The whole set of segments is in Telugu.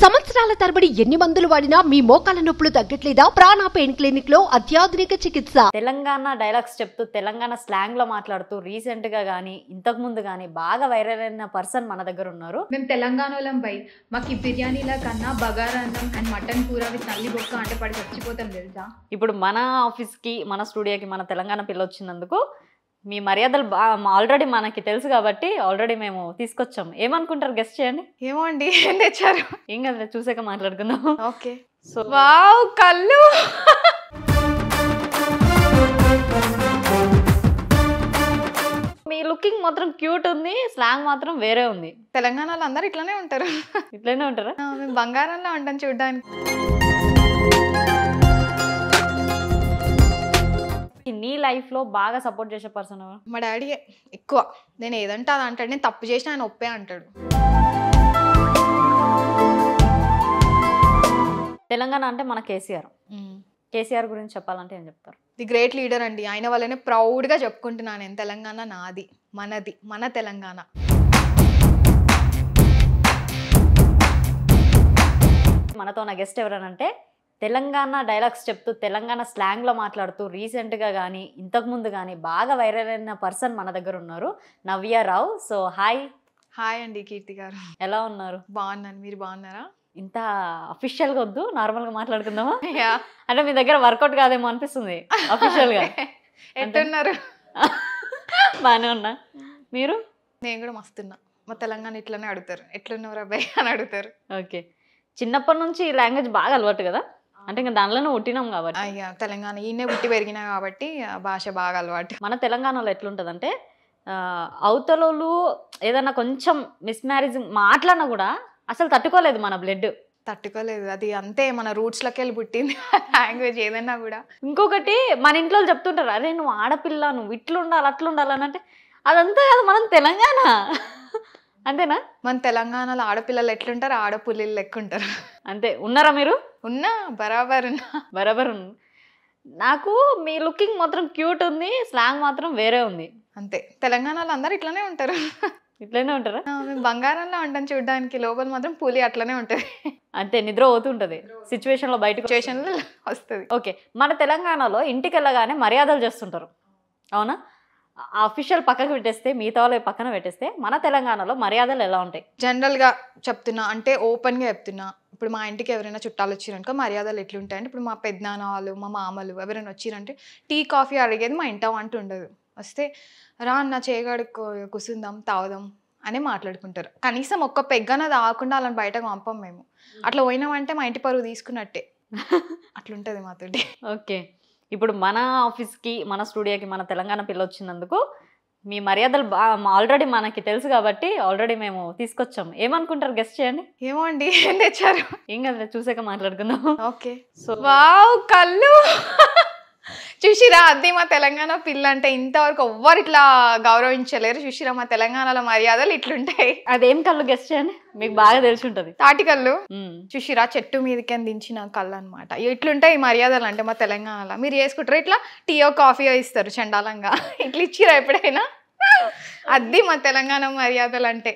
సంవత్సరాల తరబడి ఎన్ని మందులు వాడినా మీ మోకాల నొప్పులు తగ్గట్లేదా? ప్రాణ పెయిన్ క్లినిక్ లో అత్యాధునిక చికిత్స. తెలంగాణ డైలాగ్స్ చెప్తూ తెలంగాణ స్లాంగ్ లో మాట్లాడుతూ రీసెంట్ గా గానీ ఇంతకు ముందు గానీ బాగా వైరల్ అయిన పర్సన్ మన దగ్గర ఉన్నారు. మేము తెలంగాణలో బై మాకు ఈ బిర్యానీల కన్నా బగారా అన్నం అండ్ మటన్ కూర విత్ నల్లి బొక్క అంటే పడి చచ్చిపోతాం తెలుసా. ఇప్పుడు మన ఆఫీస్ కి మన స్టూడియోకి మన తెలంగాణ పిల్ల వచ్చినందుకు మీ మర్యాదలు ఆల్రెడీ మనకి తెలుసు కాబట్టి ఆల్రెడీ మేము తీసుకొచ్చాం. ఏమనుకుంటారు గెస్ట్ చేయండి. ఏమో అండి ఏం తెచ్చారు? ఏం కదా చూసాక మాట్లాడుకుందాం. ఓకే. సో వావ్ కళ్ళు మీ లుకింగ్ మాత్రం క్యూట్ ఉంది, స్లాంగ్ మాత్రం వేరే ఉంది. తెలంగాణలో అందరు ఇట్లానే ఉంటారు. ఇట్లనే ఉంటారా? మేము బంగారంలో ఉంటాం చూడడానికి. నీ లైఫ్ లో బాగా సపోర్ట్ చేసే పర్సన్ ఎవరు? మా డాడీ ఎక్కువ. నేను ఏదంటే అది అంటాడు, నేను తప్పు చేసిన ఆయన ఒప్పే అంటాడు. తెలంగాణ అంటే మన కేసీఆర్. కేసీఆర్ గురించి చెప్పాలంటే ఏం చెప్తారు? ది గ్రేట్ లీడర్ అండి. ఆయన వల్లనే ప్రౌడ్గా చెప్పుకుంటున్నాను నేను. తెలంగాణ నాది, మనది, మన తెలంగాణ. మనతో నా గెస్ట్ ఎవరనంటే తెలంగాణ డైలాగ్స్ చెప్తూ తెలంగాణ స్లాంగ్ లో మాట్లాడుతూ రీసెంట్ గా కానీ ఇంతకు ముందు కానీ బాగా వైరల్ అయిన పర్సన్ మన దగ్గర ఉన్నారు, Navya Rao. So hi. Hi అండి కీర్తి గారు. ఎలా ఉన్నారు? బాగున్నాను, మీరు బాగున్నారా? ఇంత అఫీషియల్ గా వద్దు, నార్మల్ గా మాట్లాడుకుందామా? అంటే మీ దగ్గర వర్కౌట్ కాదేమో అనిపిస్తుంది అఫీషియల్ గా. ఎట్టున్నారు? బాగానే ఉన్నా. మీరు? నేను కూడా మస్తున్నా. మా తెలంగాణ ఇట్లనే అడుగుతారు, ఎట్లున్నవరా అబ్బాయి అని అడుగుతారు. ఓకే. చిన్నప్పటి నుంచి ఈ లాంగ్వేజ్ బాగా అలవాటు కదా, అంటే ఇంకా దానిలోనే పుట్టినాం కాబట్టి. అయ్యా తెలంగాణ ఈయనే పుట్టి పెరిగినా కాబట్టి ఆ భాష బాగా అలవాటు. మన తెలంగాణలో ఎట్లుంటుందంటే అవతలోళ్ళు ఏదన్నా కొంచెం మిస్ మ్యారేజ్ మాట్లాడినా కూడా అసలు తట్టుకోలేదు మన బ్లడ్. తట్టుకోలేదు, అది అంతే మన రూట్స్లోకి వెళ్ళి పుట్టింది లాంగ్వేజ్ ఏదన్నా కూడా. ఇంకొకటి మన ఇంట్లో చెప్తుంటారు, అరే నువ్వు ఆడపిల్ల, నువ్వు ఇట్లుండాలి అట్లుండాలి అని. అంటే అదంతా కాదు, మనం తెలంగాణ అంతేనా? మన తెలంగాణలో ఆడపిల్లలు ఎట్లుంటారు, ఆడపుల్లిలు లెక్క ఉంటారు. అంతే. ఉన్నారా మీరు? ఉన్నా, బరాబర్ ఉన్నా. బరాబర్ ఉంది. నాకు మీ లుకింగ్ మాత్రం క్యూట్ ఉంది, స్లాంగ్ మాత్రం వేరే ఉంది. అంతే. తెలంగాణలో అందరు ఇట్లానే ఉంటారు. ఇట్లనే ఉంటారా? మేము బంగారంలో ఉంటాం చూడడానికి, లోపల మాత్రం పులి అట్లనే ఉంటుంది. అంతే, నిద్ర పోతుంటది సిచ్యువేషన్ లో, బయటకు సిచ్యువేషన్లో వస్తుంది. ఓకే. మన తెలంగాణలో ఇంటికి వెళ్ళగానే మర్యాదలు చేస్తుంటారు, అవునా? అఫీషియల్ పక్కకు పెట్టేస్తే, మిగతా వాళ్ళు పక్కన పెట్టేస్తే మన తెలంగాణలో మర్యాదలు ఎలా ఉంటాయి? జనరల్గా చెప్తున్నా, అంటే ఓపెన్గా చెప్తున్నా. ఇప్పుడు మా ఇంటికి ఎవరైనా చుట్టాలు వచ్చిరనుకో మర్యాదలు ఎట్లుంటాయంటే, ఇప్పుడు మా పెద్దనాన్న వాళ్ళు, మా మామలు ఎవరైనా వచ్చిరంటే టీ కాఫీ అడిగేది మా ఇంట వంట ఉండదు. వస్తే రా అన్న చేయగాడు కూసుందాం తాగుదాం అని మాట్లాడుకుంటారు. కనీసం ఒక్క పెగ్గన తాగకుండా వాళ్ళని బయటకు పంపం మేము. అట్లా పోయినామంటే మా ఇంటి పరువు తీసుకున్నట్టే. అట్లుంటుంది మాతోటి. ఓకే. ఇప్పుడు మన ఆఫీస్కి మన స్టూడియోకి మన తెలంగాణ పిల్ల వచ్చినందుకు మీ మర్యాదలు ఆల్రెడీ మనకి తెలుసు కాబట్టి ఆల్రెడీ మేము తీసుకొచ్చాం. ఏమనుకుంటారు గెస్ట్ చేయండి. ఏమో అండి ఏం తెచ్చారు? ఏం కదా చూసాక మాట్లాడుకుందాం. ఓకే. సో వావ్ కళ్ళు చూసిరా, అది మా తెలంగాణ పిల్ల అంటే ఇంతవరకు ఎవ్వరు ఇట్లా గౌరవించలేరు. చూసిరా మా తెలంగాణలో మర్యాదలు ఇట్లుంటాయి. అదేం కళ్ళు గెస్ట్ చేయండి, మీకు బాగా తెలిసి ఉంటుంది. తాటి కళ్ళు. చూసిరా, చెట్టు మీదకి దించిన కళ్ళు అనమాట. ఇట్లుంటాయి మర్యాదలు అంటే మా తెలంగాణలో. మీరు చేసుకుంటారు ఇట్లా టీయో కాఫీయో ఇస్తారు చండాలంగా, ఇట్లా ఇచ్చిరా ఎప్పుడైనా? అది మా తెలంగాణ మర్యాదలు అంటే.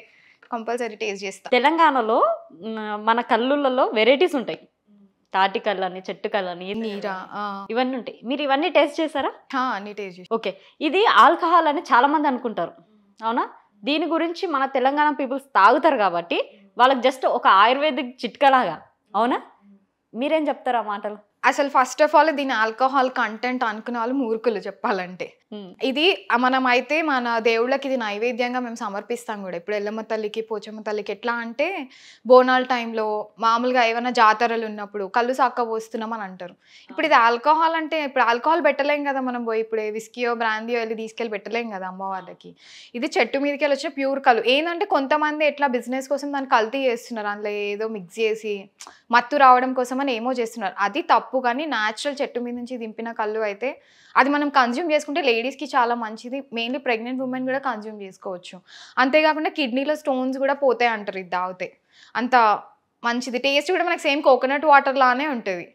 కంపల్సరీ టేస్ట్ చేస్తా. తెలంగాణలో మన కళ్ళులలో వెరైటీస్ ఉంటాయి. తాటి కళ్ళు అని, చెట్టు కళ్ళు అని, నీరా, ఇవన్నీ ఉంటాయి. మీరు ఇవన్నీ టేస్ట్ చేశారా? అన్ని టేస్ట్ చేస్తా. ఓకే. ఇది ఆల్కహాల్ అని చాలా మంది అనుకుంటారు, అవునా? దీని గురించి మన తెలంగాణ పీపుల్స్ తాగుతారు కాబట్టి వాళ్ళకి జస్ట్ ఒక ఆయుర్వేదిక్ చిట్కలాగా, అవునా? మీరేం చెప్తారు ఆ మాటలు? అసలు ఫస్ట్ ఆఫ్ ఆల్ దీని ఆల్కహాల్ కంటెంట్ అనుకునే వాళ్ళు మూర్ఖులు చెప్పాలంటే. ఇది మనం అయితే మన దేవుళ్ళకి ఇది నైవేద్యంగా మేము సమర్పిస్తాం కూడా. ఇప్పుడు ఎల్లమ్మ తల్లికి, పోచమ్మ తల్లికి ఎట్లా అంటే బోనాల టైంలో మామూలుగా ఏమైనా జాతరలు ఉన్నప్పుడు కళ్ళు సాక్క పోస్తున్నాం అని అంటారు. ఇప్పుడు ఇది ఆల్కహాల్ అంటే, ఇప్పుడు ఆల్కహాల్ పెట్టలేం కదా మనం పోయి, ఇప్పుడు విస్కీయో బ్రాందీయో వెళ్ళి తీసుకెళ్ళి పెట్టలేం కదా అమ్మవాళ్ళకి. ఇది చెట్టు మీదకి వెళ్ళి వచ్చిన ప్యూర్ కళ్ళు. ఏంటంటే కొంతమంది ఎట్లా బిజినెస్ కోసం దాన్ని కల్తీ చేస్తున్నారు, అందులో ఏదో మిక్స్ చేసి మత్తు రావడం కోసం అని ఏమో చేస్తున్నారు. అది తప్పు. కానీ న్యాచురల్ చెట్టు మీద నుంచి దింపిన కళ్ళు అయితే అది మనం కన్జ్యూమ్ చేసుకుంటే లేడీస్కి చాలా మంచిది. మెయిన్లీ ప్రెగ్నెంట్ ఉమెన్ కూడా కన్జ్యూమ్ చేసుకోవచ్చు. అంతేకాకుండా కిడ్నీలో స్టోన్స్ కూడా పోతాయి అంటారు ఇది తాగితే. అంత మంచిది. టేస్ట్ కూడా మనకి సేమ్ కోకోనట్ వాటర్ లానే ఉంటుంది.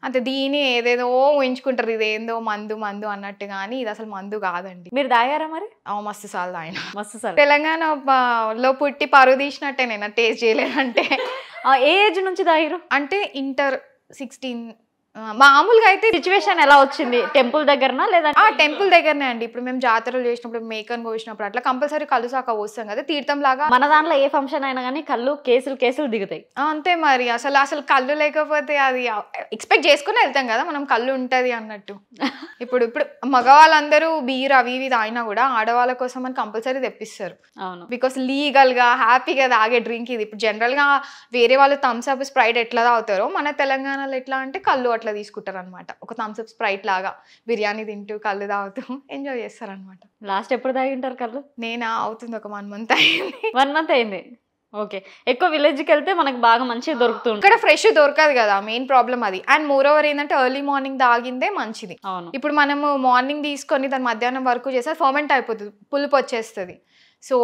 అంతే. దీని ఏదేదో ఊహించుకుంటారు ఇదేందో మందు మందు అన్నట్టు, కానీ ఇది అసలు మందు కాదండి. మీరు తాగారా మరి? మస్తు సార్లు తాగిన. మస్తు సార్లు. తెలంగాణ లో పుట్టి పరువు తీసినట్టే నేను టేస్ట్ చేయలేదంటే. ఏ ఏజ్ నుంచి తాగిరు? అంటే ఇంటర్ 16 మామూలుగా అయితే సిచ్యువేషన్ ఎలా వచ్చింది? టెంపుల్ దగ్గరనా లేదా? టెంపుల్ దగ్గరనే అండి. ఇప్పుడు మేము జాతరలు చేసినప్పుడు మేకను కోసినప్పుడు అట్లా కంపల్సరీ కళ్ళు సాక పోస్తాం కదా తీర్థం లాగా. మన దాంట్లో ఏ ఫంక్షన్ అయినా కానీ కళ్ళు కేసులు దిగుతాయి. అంతే మరి. అసలు కళ్ళు లేకపోతే అది ఎక్స్పెక్ట్ చేసుకుని వెళ్తాం కదా మనం కళ్ళు ఉంటది అన్నట్టు. ఇప్పుడు మగవాళ్ళందరూ బీర్ అవి ఇవి తాగినా కూడా ఆడవాళ్ళ కోసం అని కంపల్సరీ తెప్పిస్తారు. అవును, బికాస్ లీగల్ గా హ్యాపీగా తాగే డ్రింక్ ఇది. ఇప్పుడు జనరల్ గా వేరే వాళ్ళు థమ్స్ అప్ స్ప్రైట్ ఎట్లా తాగుతారో మన తెలంగాణలో ఎట్లా అంటే కళ్ళు అట్లా తీసుకుంటారు అనమాట. ఒక థమ్స్ అప్ స్ప్రైట్ లాగా బిర్యానీ తింటూ కళ్ళు తాగుతూ ఎంజాయ్ చేస్తారు అనమాట. లాస్ట్ ఎప్పుడు తాగింటారు కళ్ళు? నేనా అవుతుంది ఒక 1 month అయింది. 1 month అయింది. ఓకే. ఎక్కువ విలేజ్కి వెళ్తే మనకు బాగా మంచిగా దొరుకుతుంది. ఇక్కడ ఫ్రెష్ దొరకదు కదా, మెయిన్ ప్రాబ్లం అది. అండ్ మోర్ ఓవర్ ఏంటంటే ఎర్లీ మార్నింగ్ తాగిందే మంచిది. అవును, ఇప్పుడు మనము మార్నింగ్ తీసుకొని దాని మధ్యాహ్నం వరకు చేస్తే ఫర్మెంట్ అయిపోతుంది, పులుపు వచ్చేస్తుంది. సో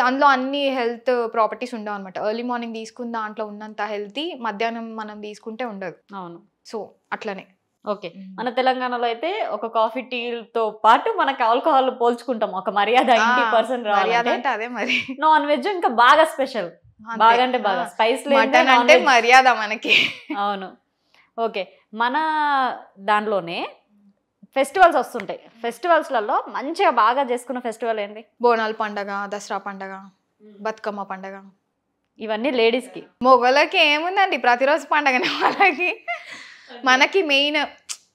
అందులో అన్ని హెల్త్ ప్రాపర్టీస్ ఉండవు అనమాట. ఎర్లీ మార్నింగ్ తీసుకున్న దాంట్లో ఉన్నంత హెల్తీ మధ్యాహ్నం మనం తీసుకుంటే ఉండదు. అవును. సో అట్లనే. ఓకే. మన తెలంగాణలో అయితే ఒక కాఫీ టీతో పాటు మనకు ఆల్కహాల్ పోల్చుకుంటాం. ఒక మర్యాద 80% మర్యాద అంటే అదే మరి. నాన్ వెజ్ ఇంకా బాగా స్పెషల్, బాగా అంటే బాగా స్పైస్ అంటే మర్యాద మనకి. అవును. ఓకే. మన దానిలోనే ఫెస్టివల్స్ వస్తుంటాయి. ఫెస్టివల్స్లలో మంచిగా బాగా చేసుకున్న ఫెస్టివల్ ఏంటి? బోనాల పండగ, దసరా పండగ, బతుకమ్మ పండగ. ఇవన్నీ లేడీస్కి. మొగలకి ఏముందండి, ప్రతిరోజు పండగనే వాళ్ళకి. మనకి మెయిన్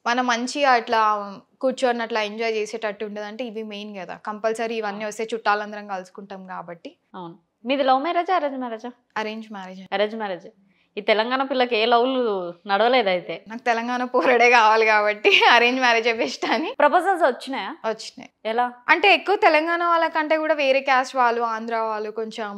మనం మంచిగా అట్లా కూర్చొని అట్లా ఎంజాయ్ చేసేటట్టు ఉండదంటే ఇవి మెయిన్ కదా. కంపల్సరీ ఇవన్నీ వస్తే చుట్టాలందరం కలుసుకుంటాం కాబట్టి. అవును. మీది లవ్ మ్యారేజా అరేంజ్ మ్యారేజా? Arrange marriage. Arrange marriage. ఈ తెలంగాణ పిల్లకి ఏ లవ్లు నడవలేదు అయితే. నాకు తెలంగాణ పోరడే కావాలి కాబట్టి అరేంజ్ మ్యారేజ్ బెస్ట్ అని. ప్రపోజల్స్ వచ్చినాయా? వచ్చినాయి. ఎలా అంటే ఎక్కువ తెలంగాణ వాళ్ళకంటే కూడా వేరే క్యాస్ట్ వాళ్ళు, ఆంధ్ర వాళ్ళు, కొంచెం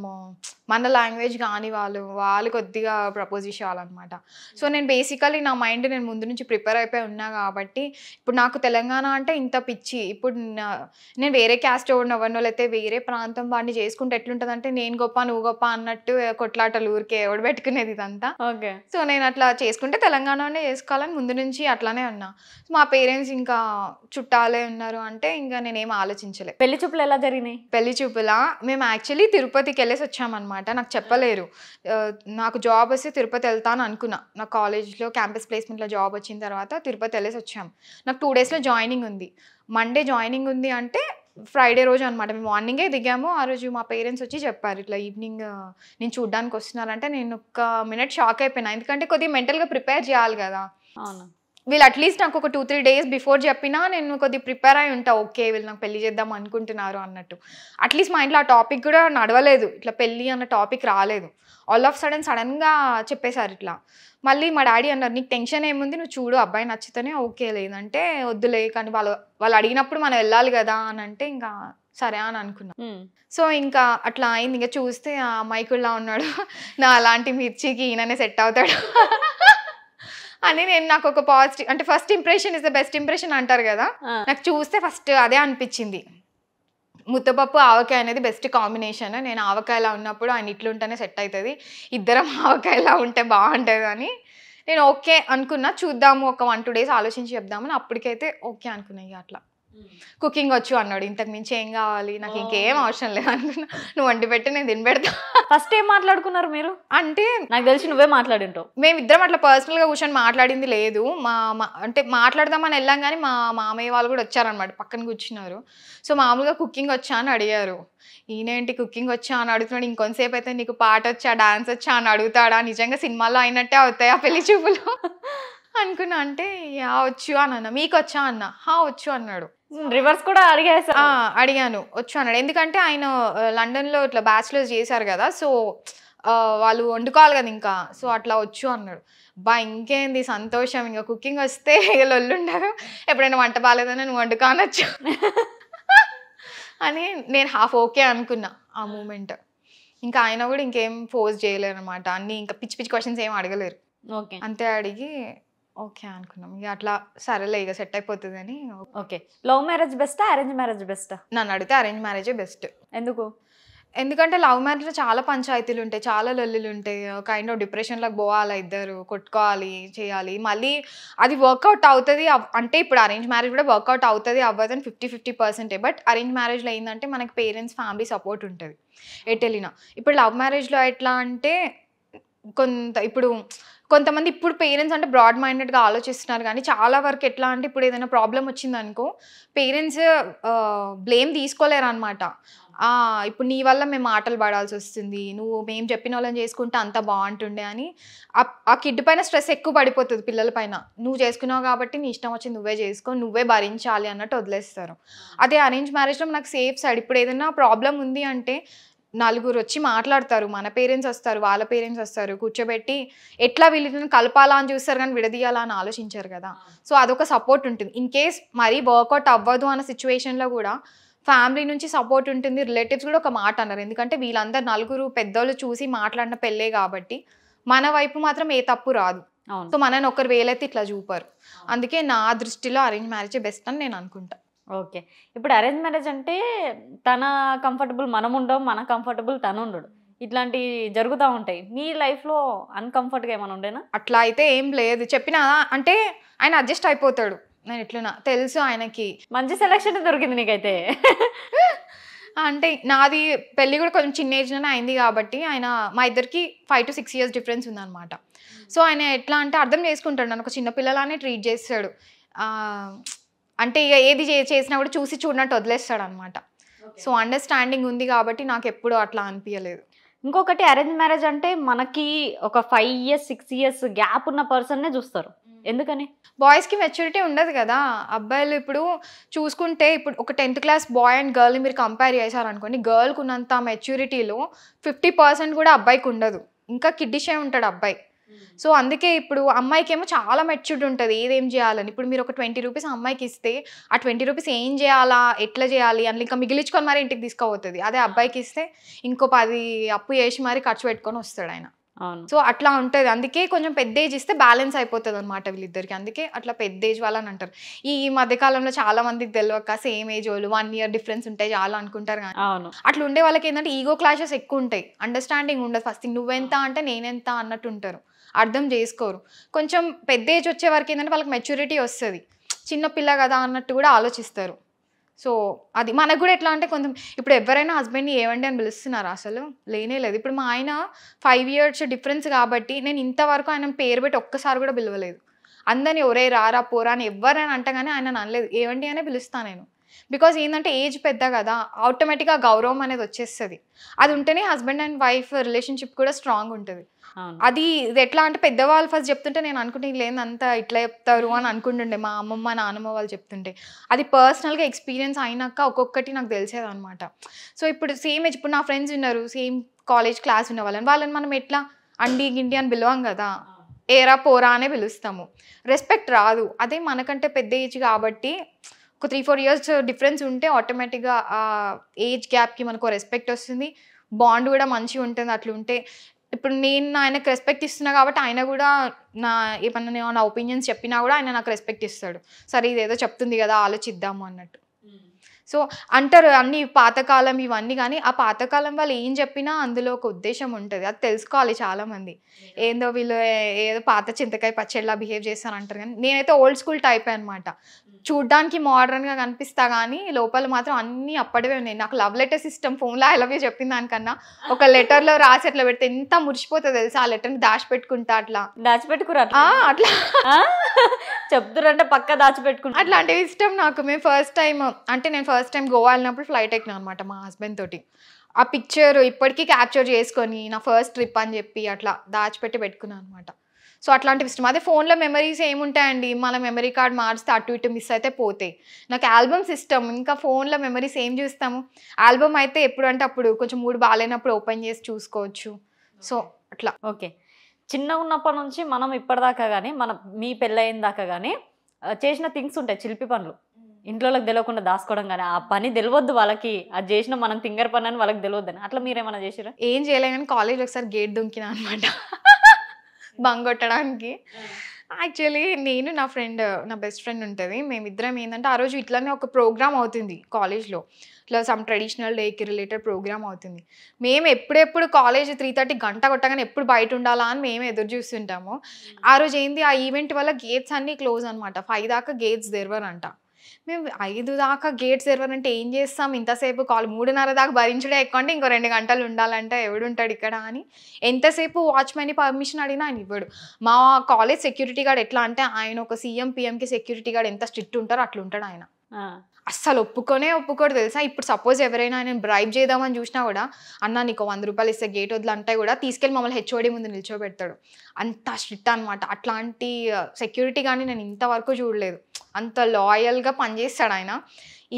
మన లాంగ్వేజ్ కాని వాళ్ళు కొద్దిగా ప్రపోజ్ చేసేవాళ్ళనమాట. సో నేను బేసికలీ నా మైండ్ నేను ముందు నుంచి ప్రిపేర్ అయిపోయి ఉన్నా కాబట్టి ఇప్పుడు నాకు తెలంగాణ అంటే ఇంత పిచ్చి. ఇప్పుడు నేను వేరే క్యాస్ట్ ఎవరినో లేకపోతే వేరే ప్రాంతం వాడిని చేసుకుంటే ఎట్లుంటుంది అంటే నేను గొప్ప నువ్వు గొప్ప అన్నట్టు కొట్లాటలు ఊరికే ఎవడు పెట్టుకునేది ఇదంతా. ఓకే. సో నేను అట్లా చేసుకుంటే తెలంగాణనే చేసుకోవాలని ముందు నుంచి అట్లానే ఉన్నా. మా పేరెంట్స్ ఇంకా చుట్టాలే ఉన్నారు అంటే ఇంకా నేనేం ఆలోచించలే. పెళ్లి చూపులు ఎలా జరిగినాయి? పెళ్లి చూపులా మేము యాక్చువల్లీ తిరుపతికి వెళ్ళేసి వచ్చామన్నమాట. నాకు చెప్పలేరు. నాకు జాబ్ వస్తే తిరుపతి వెళ్తాను అనుకున్నా. నా కాలేజ్లో క్యాంపస్ ప్లేస్మెంట్లో జాబ్ వచ్చిన తర్వాత తిరుపతి వెళ్ళేసి వచ్చాము. నాకు 2 daysలో జాయినింగ్ ఉంది. మండే జాయినింగ్ ఉంది అంటే ఫ్రైడే రోజు అనమాట. మేము మార్నింగే దిగాము. ఆ రోజు మా పేరెంట్స్ వచ్చి చెప్పారు ఇట్లా ఈవినింగ్ నేను చూడ్డానికి వస్తున్నారంటే నేను ఒక్క మినిట్ షాక్ అయిపోయినా. ఎందుకంటే కొద్దిగా మెంటల్గా ప్రిపేర్ చేయాలి కదా. అవును. వీళ్ళు అట్లీస్ట్ నాకు ఒక 2-3 days బిఫోర్ చెప్పినా నేను కొద్దిగా ప్రిపేర్ అయి ఉంటా. ఓకే వీళ్ళు నాకు పెళ్లి చేద్దాం అనుకుంటున్నారు అన్నట్టు. అట్లీస్ట్ మా ఇంట్లో ఆ టాపిక్ కూడా నడవలేదు, ఇట్లా పెళ్ళి అన్న టాపిక్ రాలేదు. ఆల్ ఆఫ్ సడన్గా చెప్పేశారు ఇట్లా. మళ్ళీ మా డాడీ అన్నారు నీకు టెన్షన్ ఏముంది, నువ్వు చూడు అబ్బాయి నచ్చితేనే ఓకే, లేదంటే వద్దులే. కానీ వాళ్ళు అడిగినప్పుడు మనం వెళ్ళాలి కదా అని అంటే ఇంకా సరే అని అనుకున్నా. సో ఇంకా అట్లా అయింది. ఇంకా చూస్తే ఆ అమ్మాయికుల్లా ఉన్నాడు. నా అలాంటి మిర్చికి ఈయననే సెట్ అవుతాడు అని నాకు ఒక పాజిటివ్, అంటే first impression is the best impression అంటారు కదా. నాకు చూస్తే ఫస్ట్ అదే అనిపించింది. ముద్దపప్పు ఆవకాయ అనేది బెస్ట్ కాంబినేషన్. నేను ఆవకాయలా ఉన్నప్పుడు ఆయన ఇట్లుంటేనే సెట్ అవుతుంది, ఇద్దరం ఆవకాయలా ఉంటే బాగుంటుంది అని నేను ఓకే అనుకున్నా. చూద్దాము ఒక 1-2 days ఆలోచించి చెప్దామని అప్పటికైతే ఓకే అనుకున్నా. ఇక అట్లా కుకింగ్ వచ్చు అన్నాడు. ఇంతకు మించి ఏం కావాలి, నాకు ఇంకేం అవసరం లేదు అనుకున్నా. నువ్వు వండి పెట్టి నేను తిని పెడతా. ఫస్ట్ ఏం మాట్లాడుకున్నారు మీరు? అంటే నాకు తెలిసి నువ్వే మాట్లాడింటావు. మేమిద్దరం అట్లా పర్సనల్గా కూర్చొని మాట్లాడింది లేదు. అంటే మాట్లాడదామని వెళ్ళాం కానీ మా మామయ్య వాళ్ళు కూడా వచ్చారనమాట, పక్కన కూర్చున్నారు. సో మామూలుగా కుకింగ్ వచ్చా అని అడిగారు. ఈయనేంటి కుకింగ్ వచ్చా అని అడుగుతున్నాడు. ఇంకొంతసేపు అయితే నీకు పాట వచ్చా, డాన్స్ వచ్చా అని అడుగుతాడా. నిజంగా సినిమాలో అయినట్టే అవుతాయి ఆ పెళ్లి చూపులు అనుకున్నా. అంటే యా వచ్చు అని అన్నా. మీకు వచ్చా అన్న, వచ్చు అన్నాడు. రివర్స్ కూడా అడిగాను వచ్చు అన్నాడు. ఎందుకంటే ఆయన లండన్లో ఇట్లా బ్యాచిలర్స్ చేశారు కదా, సో వాళ్ళు వండుకోవాలి కదా ఇంకా, సో అట్లా వచ్చు అన్నాడు. ఇంకేంది సంతోషం, ఇంకా కుకింగ్ వస్తే లొల్లుండదు, ఎప్పుడైనా వంట బాగాలేదని నువ్వు వండుకోనొచ్చు అని నేను హాఫ్ ఓకే అనుకున్నా ఆ మూమెంట్. ఇంకా ఆయన కూడా ఇంకేం ఫోర్స్ చేయలేరు అనమాట. అన్ని ఇంకా పిచ్చి పిచ్చి క్వశ్చన్స్ ఏం అడగలేరు. అంతే అడిగి ఓకే అనుకున్నాం. ఇక అట్లా సరేలే ఇక సెట్ అయిపోతుంది అని. ఓకే. లవ్ మ్యారేజ్ బెస్టా అరేంజ్ మ్యారేజ్ బెస్టా? నన్ను అడిగితే అరేంజ్ మ్యారేజే బెస్ట్. ఎందుకు? ఎందుకంటే లవ్ మ్యారేజ్లో చాలా పంచాయతీలు ఉంటాయి, చాలా లొల్లులు ఉంటాయి. కైండ్ ఆఫ్ డిప్రెషన్లోకి పోవాలి, ఇద్దరు కొట్టుకోవాలి, చేయాలి. మళ్ళీ అది వర్కౌట్ అవుతుంది అంటే ఇప్పుడు అరేంజ్ మ్యారేజ్ కూడా వర్కౌట్ అవుతుంది అవ్వదని 50-50%. బట్ అరేంజ్ మ్యారేజ్లో ఏంటంటే మనకి పేరెంట్స్ ఫ్యామిలీ సపోర్ట్ ఉంటుంది ఎటు వెళ్ళినా. ఇప్పుడు లవ్ మ్యారేజ్లో ఎట్లా అంటే ఇప్పుడు కొంతమంది ఇప్పుడు పేరెంట్స్ అంటే బ్రాడ్ మైండెడ్గా ఆలోచిస్తున్నారు, కానీ చాలా వరకు ఎట్లా అంటే ఇప్పుడు ఏదైనా ప్రాబ్లం వచ్చిందనుకో పేరెంట్స్ బ్లేమ్ తీసుకోలేరు అనమాట. ఇప్పుడు నీ వల్ల మేము ఆటలు పడాల్సి వస్తుంది, నువ్వు మేము చెప్పిన వాళ్ళని చేసుకుంటే అంత బాగుంటుండే అని ఆ కిడ్ పైన స్ట్రెస్ ఎక్కువ పడిపోతుంది పిల్లల పైన. నువ్వు చేసుకున్నావు కాబట్టి నీ ఇష్టం వచ్చి నువ్వే చేసుకో, నువ్వే భరించాలి అన్నట్టు వదిలేస్తారు. అదే అరేంజ్ మ్యారేజ్లో నాకు సేఫ్ సైడ్. ఇప్పుడు ఏదైనా ప్రాబ్లం ఉంది అంటే నలుగురు వచ్చి మాట్లాడతారు, మన పేరెంట్స్ వస్తారు, వాళ్ళ పేరెంట్స్ వస్తారు, కూర్చోబెట్టి ఎట్లా వీళ్ళని కలపాలా అని చూస్తారు కానీ విడదీయాలా అని ఆలోచించారు కదా. సో అదొక సపోర్ట్ ఉంటుంది. ఇన్ కేస్ మరీ వర్కౌట్ అవ్వదు అన్న సిచ్యువేషన్లో కూడా ఫ్యామిలీ నుంచి సపోర్ట్ ఉంటుంది. రిలేటివ్స్ కూడా ఒక మాట అన్నారు, ఎందుకంటే వీళ్ళందరూ నలుగురు పెద్దోళ్ళు చూసి మాట్లాడిన పెళ్ళే కాబట్టి మన వైపు మాత్రం ఏ తప్పు రాదు. సో మనని ఒకరు వేలైతే ఇట్లా చూపారు. అందుకే నా దృష్టిలో అరేంజ్ మ్యారేజ్ బెస్ట్ అని నేను అనుకుంటా. ఓకే, ఇప్పుడు అరేంజ్ మ్యారేజ్ అంటే తన కంఫర్టబుల్ మనం ఉండవు, మన కంఫర్టబుల్ తను ఉండడు, ఇట్లాంటివి జరుగుతూ ఉంటాయి. మీ లైఫ్లో అన్కంఫర్ట్గా ఏమైనా ఉండేనా? అట్లా అయితే ఏం లేదు. చెప్పినా అంటే ఆయన అడ్జస్ట్ అయిపోతాడు. నేను ఎట్లున్నా తెలుసు ఆయనకి. మంచి సెలక్షన్ దొరికింది నీకైతే. అంటే నాది పెళ్ళి కూడా కొంచెం చిన్న ఏజ్లోనే అయింది కాబట్టి ఆయన మా ఇద్దరికి 5 to 6 years డిఫరెన్స్ ఉందన్నమాట. సో ఆయన ఎట్లా అంటే అర్థం చేసుకుంటాడు, నన్ను ఒక చిన్నపిల్లలానే ట్రీట్ చేస్తాడు. అంటే ఇక ఏది చేసినా కూడా చూసి చూడనట్టు వదిలేస్తాడు అనమాట. సో అండర్స్టాండింగ్ ఉంది కాబట్టి నాకు ఎప్పుడు అట్లా అనిపించలేదు. ఇంకొకటి అరేంజ్ మ్యారేజ్ అంటే మనకి ఒక 5 years 6 years గ్యాప్ ఉన్న పర్సన్నే చూస్తారు. ఎందుకని? బాయ్స్కి మెచ్యూరిటీ ఉండదు కదా. అబ్బాయిలు ఇప్పుడు చూసుకుంటే ఇప్పుడు ఒక 10th class బాయ్ అండ్ గర్ల్ని మీరు కంపేర్ చేశారనుకోండి, గర్ల్కి ఉన్నంత మెచ్యూరిటీలో 50% కూడా అబ్బాయికి ఉండదు. ఇంకా కిడ్డిషే ఉంటాడు అబ్బాయి. సో అందుకే ఇప్పుడు అమ్మాయికి ఏమో చాలా మెచ్యూర్డ్ ఉంటుంది ఏదేం చేయాలని. ఇప్పుడు మీరు ఒక 20 రూపీస్ అమ్మాయికి ఇస్తే ఆ 20 రూపీస్ ఏం చేయాలా, ఎట్లా చేయాలి అని ఇంకా మిగిలించుకొని మరి ఇంటికి తీసుకుపోతుంది. అదే అబ్బాయికి ఇస్తే ఇంకో 10 అప్పు చేసి మరి ఖర్చు పెట్టుకొని వస్తాడు ఆయన. సో అట్లా ఉంటుంది. అందుకే కొంచెం పెద్ద ఏజ్ ఇస్తే బ్యాలెన్స్ అయిపోతుంది అనమాట వీళ్ళిద్దరికి. అందుకే అట్లా పెద్ద ఏజ్ వాళ్ళని అంటారు. ఈ మధ్యకాలంలో చాలా మందికి తెలియక సేమ్ ఏజ్ వాళ్ళు 1 year డిఫరెన్స్ ఉంటాయి చాలా అనుకుంటారు. కానీ అట్లా ఉండే వాళ్ళకి ఏంటంటే ఈగో క్లాషెస్ ఎక్కువ ఉంటాయి, అండర్స్టాండింగ్ ఉండదు. ఫస్ట్ నువ్వెంత అంటే నేనెంత అన్నట్టు ఉంటారు, అర్థం చేసుకోరు. కొంచెం పెద్ద ఏజ్ వచ్చే వరకు ఏంటంటే వాళ్ళకి మెచ్యూరిటీ వస్తుంది, చిన్నపిల్ల కదా అన్నట్టు కూడా ఆలోచిస్తారు. సో అది మనకు కూడా ఎట్లా అంటే కొంచెం ఇప్పుడు ఎవరైనా హస్బెండ్ని ఏవండి అని పిలుస్తున్నారు, అసలు లేనే లేదు. ఇప్పుడు మా ఆయన 5 years డిఫరెన్స్ కాబట్టి నేను ఇంతవరకు ఆయన పేరు పెట్టి ఒక్కసారి కూడా పిలవలేదు. అందరినీ ఒరే రారా పోరా అని ఎవరైనా అంటగానే ఆయన అనలేదు, ఏవండి అనే పిలుస్తాను నేను. బికాజ్ ఏంటంటే ఏజ్ పెద్ద కదా, ఆటోమేటిక్గా గౌరవం అనేది వచ్చేస్తుంది. అది ఉంటేనే హస్బెండ్ అండ్ వైఫ్ రిలేషన్షిప్ కూడా స్ట్రాంగ్ ఉంటుంది. అది ఇది ఎట్లా అంటే పెద్దవాళ్ళు ఫస్ట్ చెప్తుంటే నేను అనుకుంటే లేదంతా ఇట్లా చెప్తారు అని అనుకుంటుండే, మా అమ్మమ్మ నాన్నమ్మ వాళ్ళు చెప్తుంటే. అది పర్సనల్గా ఎక్స్పీరియన్స్ అయినాక ఒక్కొక్కటి నాకు తెలిసేది అనమాట. సో ఇప్పుడు సేమ్ ఏజ్, ఇప్పుడు నా ఫ్రెండ్స్ ఉన్నారు సేమ్ కాలేజ్ క్లాస్ ఉన్న వాళ్ళని మనం ఎట్లా అండి గిండి అని పిలవం కదా, ఏరా పోరా అనే పిలుస్తాము, రెస్పెక్ట్ రాదు. అదే మనకంటే పెద్ద ఏజ్ కాబట్టి ఒక 3-4 years డిఫరెన్స్ ఉంటే ఆటోమేటిక్గా ఆ ఏజ్ గ్యాప్కి మనకు రెస్పెక్ట్ వస్తుంది, బాండ్ కూడా మంచిగా ఉంటుంది. అట్లా ఉంటే ఇప్పుడు నేను ఆయనకు రెస్పెక్ట్ ఇస్తున్నా కాబట్టి ఆయన కూడా ఏమన్నా నా ఒపీనియన్స్ చెప్పినా కూడా ఆయన నాకు రెస్పెక్ట్ ఇస్తాడు. సరే ఇదేదో చెప్తుంది కదా ఆలోచిద్దాము అన్నట్టు. సో అంటారు అన్ని పాతకాలం ఇవన్నీ, కానీ ఆ పాతకాలం వాళ్ళు ఏం చెప్పినా అందులో ఒక ఉద్దేశం ఉంటుంది, అది తెలుసుకోవాలి చాలామంది. ఏందో వీళ్ళు ఏదో పాత చింతకాయ పచ్చడిలా బిహేవ్ చేస్తారంటారు, కానీ నేనైతే ఓల్డ్ స్కూల్ టైప్ అనమాట. చూడ్డానికి మోడర్న్గా కనిపిస్తా కానీ లోపల మాత్రం అన్నీ అప్పటివే ఉన్నాయి. నాకు లవ్ లెటర్ సిస్టమ్ ఫోన్లో ఐ లవ్ యూ చెప్పిన దానికన్నా ఒక లెటర్లో రాసి అట్లా పెడితే ఎంత మురిసిపోతుంది తెలుసా, ఆ లెటర్ని దాచిపెట్టుకుంటా. అట్లా దాచిపెట్టుకురా అట్లా చెప్తురంటే పక్క దాచిపెట్టుకుంటా. అట్లాంటివి ఇష్టం నాకు. మేము ఫస్ట్ టైం గోవా వెళ్ళినప్పుడు ఫ్లైట్ ఎక్కినా అనమాట మా హస్బెండ్ తోటి. ఆ పిక్చర్ ఇప్పటికీ క్యాప్చర్ చేసుకొని నా ఫస్ట్ ట్రిప్ అని చెప్పి అట్లా పెట్టుకున్నాను అనమాట. సో అట్లాంటివి ఇష్టం. అదే ఫోన్లో మెమరీస్ ఏముంటాయండి, మన మెమరీ కార్డ్ మార్చితే అటు ఇటు మిస్ అయితే పోతాయి. నాకు ఆల్బమ్స్ ఇష్టం, ఇంకా ఫోన్లో మెమరీస్ ఏం చూస్తాము. ఆల్బమ్ అయితే ఎప్పుడు అంటే అప్పుడు కొంచెం మూడు బాగాలేనప్పుడు ఓపెన్ చేసి చూసుకోవచ్చు. సో అట్లా. ఓకే, చిన్న ఉన్నప్పటి నుంచి మనం ఇప్పటిదాకా కానీ మీ పెళ్ళయిన దాకా కానీ చేసిన థింగ్స్ ఉంటాయి, చిలిపి పనులు, ఇంట్లోకి తెలియకుండా దాచుకోవడం కానీ, ఆ పని తెలియవద్దు వాళ్ళకి, అది చేసిన మనం తింగర్ పని అని వాళ్ళకి తెలియద్దని, అట్లా మీరేమైనా చేసిరా? ఏం చేయలే కానీ కాలేజ్లో ఒకసారి గేట్ దుంకినా అనమాట బంగ్ కొట్టడానికి. యాక్చువల్లీ నేను నా ఫ్రెండ్, నా బెస్ట్ ఫ్రెండ్ ఉంటుంది, మేమిద్దరం ఏంటంటే ఆ రోజు ఇట్లానే ఒక ప్రోగ్రామ్ అవుతుంది కాలేజ్లో, ఇట్లా సమ్ ట్రెడిషనల్ డేకి రిలేటెడ్ ప్రోగ్రామ్ అవుతుంది. మేము ఎప్పుడెప్పుడు కాలేజ్ 3:30 గంట కొట్టగానే ఎప్పుడు బయట ఉండాలా అని మేము ఎదురు చూస్తుంటాము. ఆ రోజు ఏంది, ఆ ఈవెంట్ వల్ల గేట్స్ అన్నీ క్లోజ్ అనమాట, 5 దాకా గేట్స్ తెరవరంట. మేము 5 దాకా గేట్స్ తెరవాలంటే ఏం చేస్తాం, ఇంతసేపు 3:30 దాకా భరించడే ఎక్కువ అంటే ఇంకో 2 గంటలు ఉండాలంటే ఎవడుంటాడు ఇక్కడ అని ఎంతసేపు వాచ్మెన్ని పర్మిషన్ అడిగినా ఆయన ఇవ్వడు. మా కాలేజ్ సెక్యూరిటీ గార్డ్ ఎట్లా అంటే ఆయన ఒక సీఎం పిఎంకి సెక్యూరిటీ గార్డ్ ఎంత స్ట్రిక్ట్ ఉంటారో అట్లా ఉంటాడు ఆయన. అస్సలు ఒప్పుకోడు తెలుసా. ఇప్పుడు సపోజ్ ఎవరైనా నేను బ్రైబ్ చేద్దామని చూసినా కూడా అన్న నీకు 100 రూపాయలు ఇస్తే గేట్ వద్దు అంటే కూడా తీసుకెళ్ళి మమ్మల్ని హెచ్ఓడి ముందు నిల్చోబెడతాడు. అంత స్ట్రిక్ట్ అనమాట. అట్లాంటి సెక్యూరిటీ కానీ నేను ఇంతవరకు చూడలేదు. అంత లాయల్గా పనిచేస్తాడు ఆయన.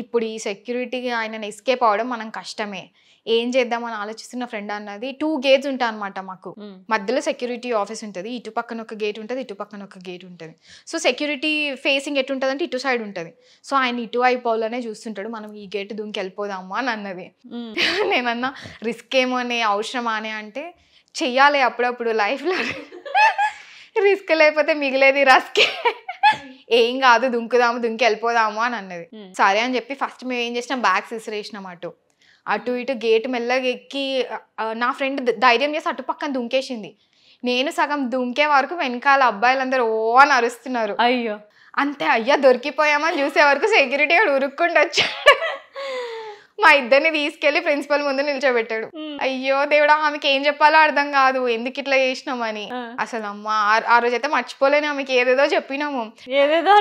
ఇప్పుడు ఈ సెక్యూరిటీకి ఆయనను ఎస్కేప్ అవ్వడం మనం కష్టమే. ఏం చేద్దామని ఆలోచిస్తున్న ఫ్రెండ్ అన్నది 2 గేట్స్ ఉంటాయి అనమాట మాకు. మధ్యలో సెక్యూరిటీ ఆఫీస్ ఉంటుంది, ఇటు పక్కన ఒక గేట్ ఉంటుంది, ఇటు పక్కన ఒక గేట్ ఉంటుంది. సో సెక్యూరిటీ ఫేసింగ్ ఎటుంటుంది అంటే ఇటు సైడ్ ఉంటుంది. సో ఆయన ఇటు అయిపోవాలనే చూస్తుంటాడు, మనం ఈ గేట్ దుంకి వెళ్ళిపోదాము అని అన్నది. నేనన్నా రిస్క్ ఏమో అనే అవసరమా అని అంటే చెయ్యాలి అప్పుడప్పుడు లైఫ్లో, రిస్క్ లేకపోతే మిగిలేది రస్కే, ఏం కాదు దుంకి వెళ్ళిపోదాము అని అన్నది. సరే అని చెప్పి ఫస్ట్ మేము ఏం చేసినాం, బ్యాగ్స్ విసిరేసినాం అటు ఇటు గేట్ మెల్లగా ఎక్కి నా ఫ్రెండ్ ధైర్యం చేసి అటు పక్కన దుంకేసింది. నేను సగం దుంకే వరకు వెనకాల అబ్బాయిలందరూ ఓ అని అరుస్తున్నారు. అయ్యో అంతే, అయ్యా దొరికిపోయామని చూసే వరకు సెక్యూరిటీ వాడు ఉరుక్కుంటూ వచ్చాడు. మా ఇద్దరిని తీసుకెళ్లి ప్రిన్సిపల్ ముందు నిల్చోబెట్టాడు. అయ్యో దేవుడా, ఆమెకి ఏం చెప్పాలో అర్థం కాదు, ఎందుకు ఇట్లా చేసినామని. అసలు అమ్మ ఆ రోజు అయితే మర్చిపోలేను. ఆమెకి ఏదేదో చెప్పినాము. ఏదేదో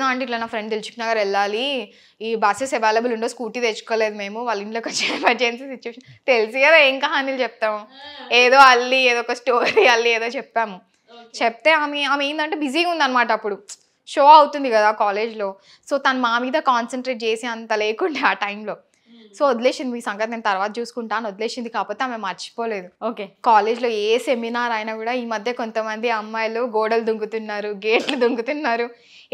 అంటే ఇట్లా నా ఫ్రెండ్ దిల్చుక్ నగర్ వెళ్ళాలి, ఈ బస్సెస్ అవైలబుల్ ఉండో, స్కూటీ తెచ్చుకోలేదు మేము, వాళ్ళ ఇంట్లోకి వచ్చే ఎమర్జెన్సీ సిచ్యువేషన్, తెలిసి కదా ఏం కహానీలు చెప్తాము, ఏదో అల్లి ఏదో ఒక స్టోరీ అల్లి ఏదో చెప్పాము. చెప్తే ఆమె ఏంటంటే బిజీగా ఉందన్నమాట, అప్పుడు షో అవుతుంది కదా కాలేజ్లో. సో తను మా మీద కాన్సన్ట్రేట్ చేసి అంత లేకుండే ఆ టైంలో. సో వదిలేసింది, మీ సంగతి నేను తర్వాత చూసుకుంటాను వదిలేసింది. కాకపోతే ఆమె మర్చిపోలేదు. ఓకే, కాలేజ్లో ఏ సెమినార్ అయినా కూడా ఈ మధ్య కొంతమంది అమ్మాయిలు గోడలు దుంకుతున్నారు, గేట్లు దుంకుతున్నారు,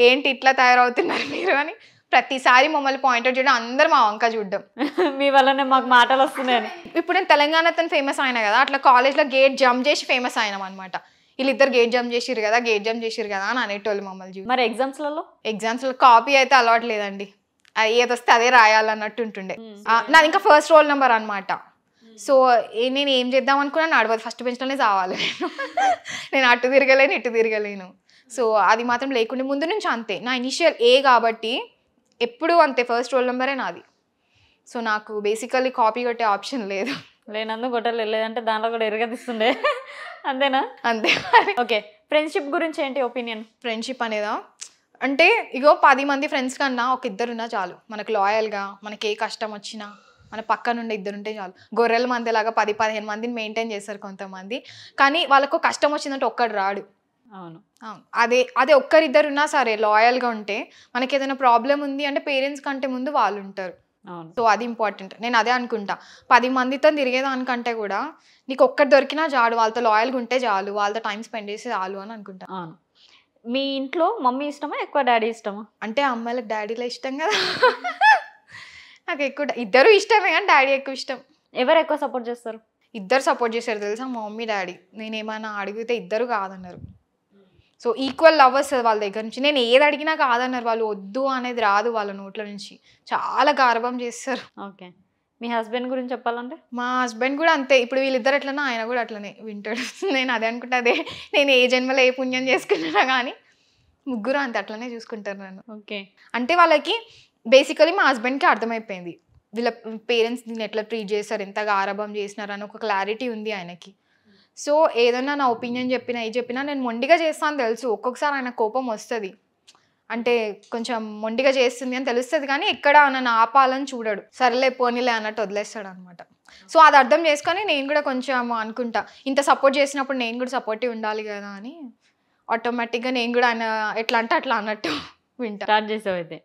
ఏంటి ఇట్లా తయారవుతున్నారు మీరు అని ప్రతిసారి మమ్మల్ని పాయింట్అవుట్ చేయడం, అందరు మా వంక చూడడం. మీ వల్లనే మాకు మాటలు వస్తున్నాయని. ఇప్పుడు నేను తెలంగాణతో ఫేమస్ అయినా కదా, అట్లా కాలేజ్లో గేట్ జంప్ చేసి ఫేమస్ అయినాం అనమాట. వీళ్ళిద్దరు గేట్ జంప్ చేసిరు కదా అని అనేటోళ్ళు మమ్మల్ని చూసి. మరి ఎగ్జామ్స్లో కాపీ అయితే అలవాటు లేదండి, ఏదొస్తే అదే రాయాలన్నట్టు ఉంటుండే. నాది ఇంకా ఫస్ట్ రోల్ నెంబర్ అనమాట. సో నేను ఏం చేద్దాం అనుకున్నా నడవదు, ఫస్ట్ బెంచ్లోనే చావాలి నేను అటు తిరగలేను ఇటు తిరగలేను. సో అది మాత్రం లేకుండా ముందు నుంచి అంతే. నా ఇనిషియల్ ఏ కాబట్టి ఎప్పుడు అంతే, ఫస్ట్ రోల్ నెంబరే నాది. సో నాకు బేసికల్లీ కాపీ కొట్టే ఆప్షన్ లేదు. లేనందు గొట్టలు లేదంటే దాంట్లో కూడా ఎరగదిస్తుండే అంతేనా? అంతే. ఓకే, ఫ్రెండ్షిప్ గురించి ఏంటి ఒపీనియన్? ఫ్రెండ్షిప్ అనేదా అంటే, ఇగో 10 మంది ఫ్రెండ్స్ కన్నా ఒక 2 ఉన్నా చాలు మనకు, లాయల్గా మనకి ఏ కష్టం వచ్చినా మన పక్క నుండి 2 ఉంటే చాలు. గొర్రెల మందిలాగా 10-15 మందిని మెయింటైన్ చేస్తారు కొంతమంది, కానీ వాళ్ళకు కష్టం వచ్చిందంటే ఒక్కడు రాడు. అవును, అదే ఒక్కరిద్దరు ఉన్నా సరే లాయల్గా ఉంటే, మనకి ఏదైనా ప్రాబ్లం ఉంది అంటే పేరెంట్స్ కంటే ముందు వాళ్ళు ఉంటారు. సో అది ఇంపార్టెంట్. నేను అదే అనుకుంటా, 10 మందితో తిరిగేదానికంటే కూడా నీకు ఒక్కటి దొరికినా చాలు, వాళ్ళతో లాయల్గా ఉంటే చాలు, వాళ్ళతో టైం స్పెండ్ చేసి చాలు అని అనుకుంటా. మీ ఇంట్లో మమ్మీ ఇష్టమా ఎక్కువ డాడీ ఇష్టమా? అంటే అమ్మాయిలకు డాడీలో ఇష్టం కదా నాకు ఎక్కువ ఇద్దరు ఇష్టమే, కానీ డాడీ ఎక్కువ ఇష్టం. ఎవరు ఎక్కువ సపోర్ట్ చేస్తారు? ఇద్దరు సపోర్ట్ చేశారు తెలుసా, మా మమ్మీ డాడీ. నేను ఏమైనా అడిగితే ఇద్దరు కాదన్నారు. సో ఈక్వల్ లవ్ వస్తుంది వాళ్ళ దగ్గర నుంచి. నేను ఏది అడిగినా కాదన్నారు వాళ్ళు, వద్దు అనేది రాదు వాళ్ళ నోట్ల నుంచి, చాలా గారభం చేస్తారు. ఓకే, మీ హస్బెండ్ గురించి చెప్పాలంటే? మా హస్బెండ్ కూడా అంతే. ఇప్పుడు వీళ్ళిద్దరు ఎట్లన్నా ఆయన కూడా అట్లనే వింటాడు. నేను అదే అనుకుంటా, అదే నేను ఏ జన్మలో ఏ పుణ్యం చేసుకున్నా కానీ ముగ్గురు అంతే అట్లనే చూసుకుంటారు నన్ను. ఓకే, అంటే వాళ్ళకి బేసికలీ మా హస్బెండ్కి అర్థమైపోయింది వీళ్ళ పేరెంట్స్ దీన్ని ఎట్లా ట్రీట్ చేస్తారు, ఎంత గారభం చేసినారు అని ఒక క్లారిటీ ఉంది ఆయనకి. సో ఏదన్నా నా ఒపీనియన్ చెప్పినా ఏ చెప్పినా నేను మొండిగా చేస్తాను తెలుసు. ఒక్కొక్కసారి ఆయన కోపం వస్తుంది, అంటే కొంచెం మొండిగా చేస్తుంది అని తెలుస్తుంది, కానీ ఎక్కడ నన్ను ఆపాలని చూడడు. సరేలే పోనీలే అన్నట్టు వదిలేస్తాడు అనమాట. సో అది అర్థం చేసుకొని నేను కూడా కొంచెం అనుకుంటా, ఇంత సపోర్ట్ చేసినప్పుడు నేను కూడా సపోర్టివ్ ఉండాలి కదా అని ఆటోమేటిక్గా నేను కూడా ఆయన ఎట్లా అంటే అట్లా అన్నట్టు వింటా. స్టార్ట్ చేసావు అయితే?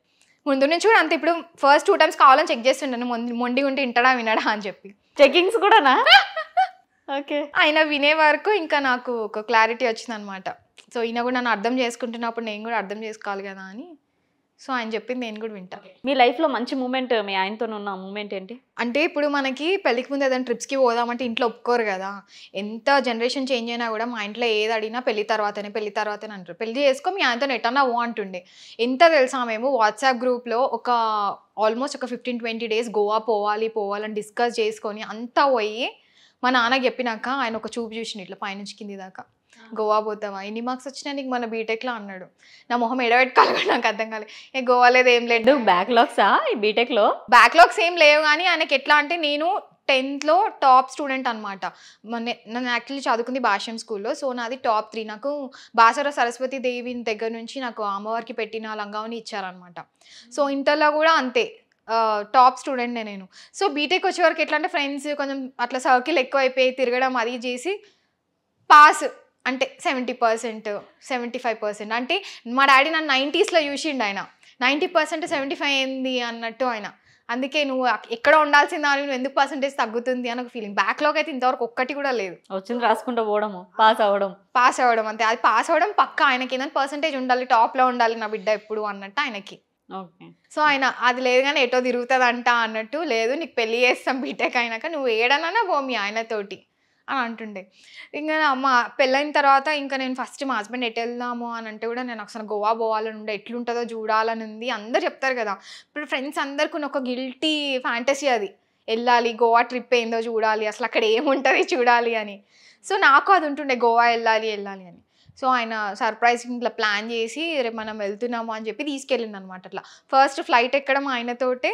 ముందు నుంచి కూడా అంతే. ఇప్పుడు ఫస్ట్ 2 times కావాలని చెక్ చేస్తుంటాను, మొండిగా ఉంటే వింటాడా వినడా అని చెప్పి. చెకింగ్స్ కూడానా? ఓకే, ఆయన వినే వరకు ఇంకా నాకు ఒక క్లారిటీ వచ్చింది అనమాట. సో ఈయన కూడా నన్ను అర్థం చేసుకుంటున్నప్పుడు నేను కూడా అర్థం చేసుకోవాలి కదా అని, సో ఆయన చెప్పింది నేను కూడా వింటా. మీ లైఫ్లో మంచి మూమెంట్, మీ ఆయనతో ఉన్న మూమెంట్ ఏంటి? అంటే ఇప్పుడు మనకి పెళ్ళికి ముందు ఏదైనా ట్రిప్స్కి పోదామంటే ఇంట్లో ఒప్పుకోరు కదా. ఎంత జనరేషన్ చేంజ్ అయినా కూడా మా ఇంట్లో ఏది అడిగినా పెళ్లి తర్వాతనే అంటారు. పెళ్లి చేసుకో మీ ఆయనతో ఎట్టన్నా ఓ అంటుండే. ఎంత తెలుసా, మేము వాట్సాప్ గ్రూప్లో ఆల్మోస్ట్ ఒక 15-20 days గోవా పోవాలని డిస్కస్ చేసుకొని అంతా పోయి మా నాన్నకి చెప్పినాక ఆయన ఒక చూపు చూసిండు ఇట్లా పైనుంచి కింది దాకా. గోవా పోతావా, ఎన్ని మార్క్స్ వచ్చినా నీకు మన బీటెక్లో అన్నాడు. నా మొహం ఎడబెట్టుకోవాలి కూడా నాకు అర్థం కాలేదు. గోవా లేదు ఏం లేదు. బ్యాక్లాగ్సా ఈ బీటెక్లో? బ్యాక్లాగ్స్ ఏం లేవు, కానీ ఆయనకి ఎట్లా అంటే నేను 10th టాప్ స్టూడెంట్ అనమాట. నేను యాక్చువల్లీ చదువుకుంది భాష్యం స్కూల్లో. సో నాది టాప్ 3. నాకు బాసర సరస్వతి దేవి దగ్గర నుంచి నాకు అమ్మవారికి పెట్టిన లంగావని ఇచ్చారనమాట. సో ఇంటర్లో కూడా అంతే, టాప్ స్టూడెంట్నే నేను. సో బీటెక్ వచ్చే వరకు ఎట్లా అంటే ఫ్రెండ్స్ కొంచెం అట్లా సర్కిల్ ఎక్కువ అయిపోయి తిరగడం అది చేసి పాస్ అంటే 70%, 75%. అంటే మా డాడీ నన్ను 90sలో చూసిండు. ఆయన 90% 75 ఏంది అన్నట్టు ఆయన. అందుకే నువ్వు ఎక్కడ ఉండాల్సిందా నువ్వు ఎందుకు పర్సెంటేజ్ తగ్గుతుంది అని ఒక ఫీలింగ్. బ్యాక్లాగ్ అయితే ఇంతవరకు ఒక్కటి కూడా లేదు. వచ్చింది రాసుకుంటూ పోవడము, పాస్ అవ్వడం అంతే. అది పాస్ అవ్వడం పక్కా. ఆయనకి ఏదైనా పర్సెంటేజ్ ఉండాలి, టాప్లో ఉండాలి నా బిడ్డ ఎప్పుడు అన్నట్టు ఆయనకి. సో ఆయన అది లేదు కానీ ఎటో తిరుగుతుందంట అన్నట్టు, లేదు నీకు పెళ్లి చేస్తాం బీటెక్ అయినాక, నువ్వు ఏడనన్నా పో మీ ఆయనతోటి అని అంటుండే. ఇంకా మా పెళ్ళైన తర్వాత ఇంకా నేను ఫస్ట్ మా హస్బెండ్ ఎటు వెళ్దాము అని అంటే కూడా నేను అసలు గోవా పోవాలని ఉండే, ఎట్లుంటుందో చూడాలని ఉంది. అందరు చెప్తారు కదా, ఇప్పుడు ఫ్రెండ్స్ అందరికి ఒక గిల్టీ ఫ్యాంటసీ అది, వెళ్ళాలి గోవా ట్రిప్ ఏందో చూడాలి, అసలు అక్కడ ఏముంటుంది చూడాలి అని. సో నాకు అది ఉంటుండే గోవా వెళ్ళాలి అని. సో ఆయన సర్ప్రైజ్ ఇట్లా ప్లాన్ చేసి రేపు మనం వెళ్తున్నాము అని చెప్పి తీసుకెళ్ళింది అనమాట. అట్లా ఫస్ట్ ఫ్లైట్ ఎక్కడం ఆయనతోటే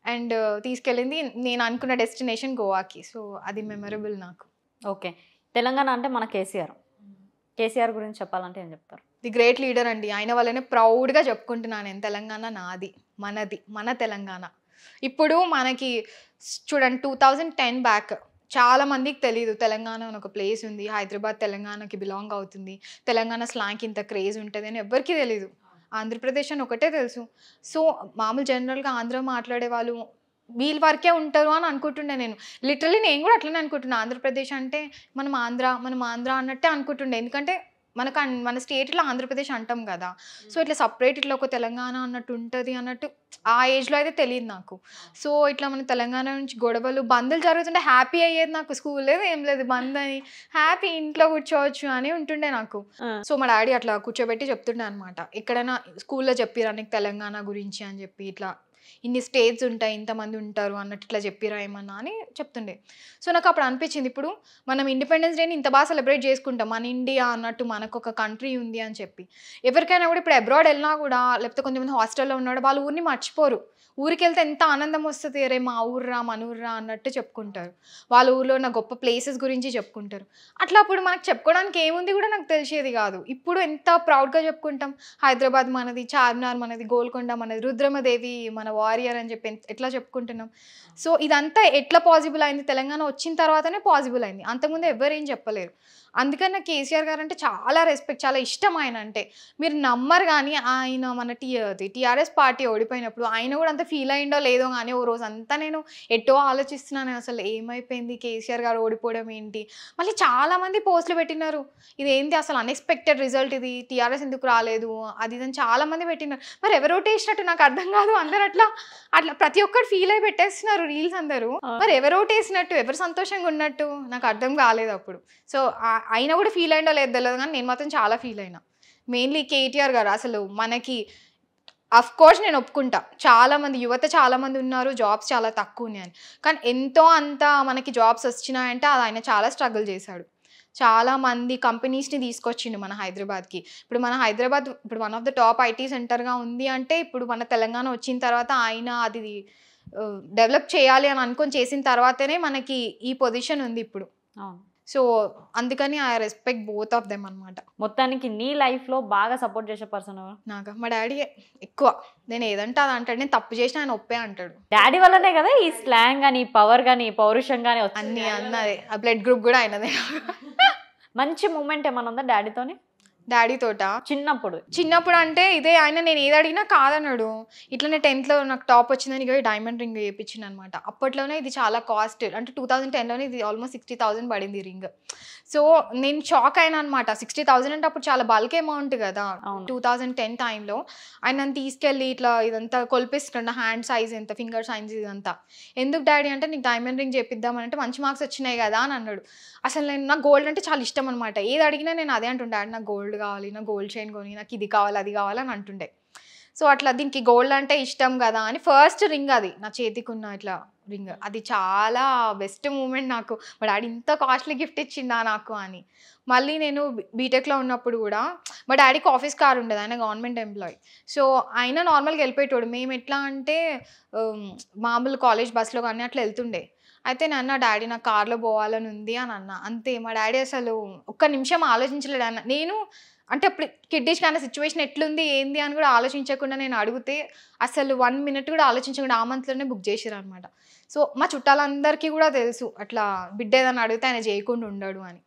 అండ్ తీసుకెళ్ళింది. నేను అనుకున్న డెస్టినేషన్ గోవాకి. సో అది మెమరబుల్ నాకు. ఓకే, తెలంగాణ అంటే మన కేసీఆర్ గురించి చెప్పాలంటే ఏం చెప్తారు? ది గ్రేట్ లీడర్ అండి. ఆయన వల్లనే ప్రౌడ్గా చెప్పుకుంటున్నాను నేను, తెలంగాణ నాది, మనది, మన తెలంగాణ. ఇప్పుడు మనకి చూడండి 2010 బ్యాక్ చాలా మందికి తెలియదు తెలంగాణ అని ఒక ప్లేస్ ఉంది, హైదరాబాద్ తెలంగాణకి బిలాంగ్ అవుతుంది, తెలంగాణ స్లాంగ్ ఇంత క్రేజ్ ఉంటుంది అని ఎవరికీ తెలీదు. ఆంధ్రప్రదేశ్ అని ఒకటే తెలుసు. సో మామూలు జనరల్గా ఆంధ్ర మాట్లాడే వాళ్ళు వీళ్ళ వరకే ఉంటారు అని అనుకుంటుండే నేను. లిటరలీ నేను కూడా అట్లనే అనుకుంటున్నా. ఆంధ్రప్రదేశ్ అంటే మనం ఆంధ్ర అన్నట్టే అనుకుంటుండే. ఎందుకంటే మన స్టేట్లో ఆంధ్రప్రదేశ్ అంటాం కదా. సో ఇట్లా సపరేట్ ఇట్లా ఒక తెలంగాణ అన్నట్టు ఉంటుంది అన్నట్టు ఆ ఏజ్లో అయితే తెలియదు నాకు. సో ఇట్లా మన తెలంగాణ నుంచి గొడవలు బందులు జరుగుతుంటే హ్యాపీ అయ్యేది నాకు. స్కూల్ లేదు ఏం లేదు, బంద్ అని హ్యాపీ ఇంట్లో కూర్చోవచ్చు అని ఉంటుండే నాకు. సో మా డాడీ అట్లా కూర్చోబెట్టి చెప్తుండే అనమాట, ఎక్కడైనా స్కూల్లో చెప్పిరా నీకు తెలంగాణ గురించి అని చెప్పి, ఇట్లా ఇన్ని స్టేట్స్ ఉంటాయి, ఇంతమంది ఉంటారు అన్నట్టు ఇట్లా చెప్పిరా ఏమన్నా అని చెప్తుండే. సో నాకు అప్పుడు అనిపించింది, ఇప్పుడు మనం ఇండిపెండెన్స్ డేని ఇంత బాగా సెలబ్రేట్ చేసుకుంటాం, మన ఇండియా అన్నట్టు మనకు ఒక కంట్రీ ఉంది అని చెప్పి. ఎవరికైనా కూడా ఇప్పుడు అబ్రాడ్ వెళ్ళినా కూడా, లేకపోతే కొంతమంది హాస్టల్లో ఉన్నాడు, వాళ్ళు ఊరిని మర్చిపోరు. ఊరికి వెళ్తే ఎంత ఆనందం వస్తుంది, అరే మా ఊర్రా మన ఊర్రా అన్నట్టు చెప్పుకుంటారు. వాళ్ళ ఊర్లో ఉన్న గొప్ప ప్లేసెస్ గురించి చెప్పుకుంటారు. అట్లా అప్పుడు మనకు చెప్పుకోవడానికి ఏముంది కూడా నాకు తెలిసేది కాదు. ఇప్పుడు ఎంత ప్రౌడ్గా చెప్పుకుంటాం, హైదరాబాద్ మనది, చార్మినార్ మనది, గోల్కొండ మనది, రుద్రమదేవి మన వారియర్ అని చెప్పి ఎట్లా చెప్పుకుంటున్నాం. సో ఇదంతా ఎట్లా పాసిబుల్ అయింది, తెలంగాణ వచ్చిన తర్వాతనే పాసిబుల్ అయింది. అంతకుముందు ఎవరేం చెప్పలేరు. అందుకని నాకు కేసీఆర్ గారు అంటే చాలా రెస్పెక్ట్, చాలా ఇష్టం ఆయన అంటే. మీరు నమ్మరు కానీ ఆయన మన టీఆర్ఎస్ పార్టీ ఓడిపోయినప్పుడు ఆయన కూడా అంత ఫీల్ అయిందో లేదో కానీ ఓ రోజు అంతా నేను ఎటో ఆలోచిస్తున్నాను, అసలు ఏమైపోయింది కేసీఆర్ గారు ఓడిపోవడం ఏంటి. మళ్ళీ చాలామంది పోస్టులు పెట్టినారు, ఇదేంటి అసలు అన్ఎక్స్పెక్టెడ్ రిజల్ట్, ఇది టీఆర్ఎస్ ఎందుకు రాలేదు అది ఇదని చాలామంది పెట్టినారు. మరి ఎవరు ఓటేసినట్టు నాకు అర్థం కాదు. అందరు అట్లా ప్రతి ఒక్కరు ఫీల్ అయి పెట్టేస్తున్నారు రీల్స్ అందరూ. మరి ఎవరు ఓటేసినట్టు, ఎవరు సంతోషంగా ఉన్నట్టు నాకు అర్థం కాలేదు అప్పుడు. సో అయినా కూడా ఫీల్ అయిందో లేదు తెలియదు కానీ నేను మాత్రం చాలా ఫీల్ అయినా. మెయిన్లీ కేటీఆర్ గారు అసలు మనకి అఫ్కోర్స్ నేను ఒప్పుకుంటా, చాలామంది యువత చాలామంది ఉన్నారు, జాబ్స్ చాలా తక్కువ ఉన్నాయని. కానీ ఎంతో అంత మనకి జాబ్స్ వచ్చినాయంటే అది ఆయన చాలా స్ట్రగుల్ చేశాడు. చాలామంది కంపెనీస్ని తీసుకొచ్చిండు మన హైదరాబాద్కి. ఇప్పుడు మన హైదరాబాద్ ఇప్పుడు one of the top IT సెంటర్గా ఉంది అంటే ఇప్పుడు మన తెలంగాణ వచ్చిన తర్వాత ఆయన అది డెవలప్ చేయాలి అని అనుకొని చేసిన తర్వాతనే మనకి ఈ పొజిషన్ ఉంది ఇప్పుడు. సో అందుకని I respect both of them అనమాట. మొత్తానికి నీ లైఫ్లో బాగా సపోర్ట్ చేసే పర్సన్ నాకు మా డాడీ ఎక్కువ. నేను ఏదంటే అది అంటాడు, నేను తప్పు చేసిన ఆయన ఒప్పే అంటాడు. డాడీ వల్లనే కదా ఈ స్లాంగ్ కానీ పవర్ కానీ పౌరుషం కానీ అన్నీ అన్నదే. ఆ బ్లడ్ గ్రూప్ కూడా అయినదే. మంచి మూమెంట్ ఏమన్నా ఉందా డాడీతోని? డాడీ తోట చిన్నప్పుడు అంటే ఇదే, ఆయన నేను ఏది అడిగినా కాదన్నాడు. ఇట్లనే 10th నాకు టాప్ వచ్చిందని ఇక డైమండ్ రింగ్ వేయించింది అనమాట. అప్పట్లోనే ఇది చాలా కాస్ట్, అంటే 2010లోనే ఇది ఆల్మోస్ట్ 60,000 పడింది రింగ్. సో నేను షాక్ అయినా అనమాట. 60,000 అంటే అప్పుడు చాలా బల్క్ అమౌంట్ కదా 2010 టైంలో. ఆయన నన్ను తీసుకెళ్ళి ఇట్లా ఇదంతా కొలిపిస్తున్నాడు, హ్యాండ్ సైజ్ ఎంత, ఫింగర్ సైజ్ ఇదంతా. ఎందుకు డాడీ అంటే నీకు డైమండ్ రింగ్ చేపిద్దామనంటే మంచి మార్క్స్ వచ్చినాయి కదా అని అన్నాడు. అసలు నాకు గోల్డ్ అంటే చాలా ఇష్టం అనమాట. ఏది అడిగినా నేను అదే అంటుండే, డాడీ నాకు గోల్డ్ కావాలి, నాకు గోల్డ్ చైన్ కొని, నాకు ఇది కావాలి అది కావాలని అంటుండే. సో అట్లా దీనికి గోల్డ్ అంటే ఇష్టం కదా అని ఫస్ట్ రింగ్ అది నా చేతికి ఉన్న ఇట్లా రింగ్, అది చాలా బెస్ట్ మూమెంట్ నాకు. మా డాడీ ఇంత కాస్ట్లీ గిఫ్ట్ ఇచ్చిందా నాకు అని. మళ్ళీ నేను బీటెక్లో ఉన్నప్పుడు కూడా మా డాడీకి ఆఫీస్ కార్ ఉండదు, ఆయన గవర్నమెంట్ ఎంప్లాయీ. సో ఆయన నార్మల్గా వెళ్ళిపోయేటోడు, మేము ఎట్లా అంటే మామూలు కాలేజ్ బస్లో కానీ అట్లా వెళ్తుండే. అయితే నాన్న డాడీ నాకు కార్లో పోవాలని ఉంది అని అన్న, అంతే. మా డాడీ అసలు ఒక్క నిమిషం ఆలోచించలేడు అన్న. నేను అంటే అప్పుడు కిడ్డిష్ కానీ సిచ్యువేషన్ ఎట్లుంది ఏంది అని కూడా ఆలోచించకుండా నేను అడిగితే అసలు 1 minute కూడా ఆలోచించకుండా ఆ మంత్లోనే బుక్ చేసిరు అనమాట. సో మా చుట్టాలందరికీ కూడా తెలుసు అట్లా బిడ్డ ఏదైనా అడిగితే ఆయన చేయకుండా ఉండడు అని.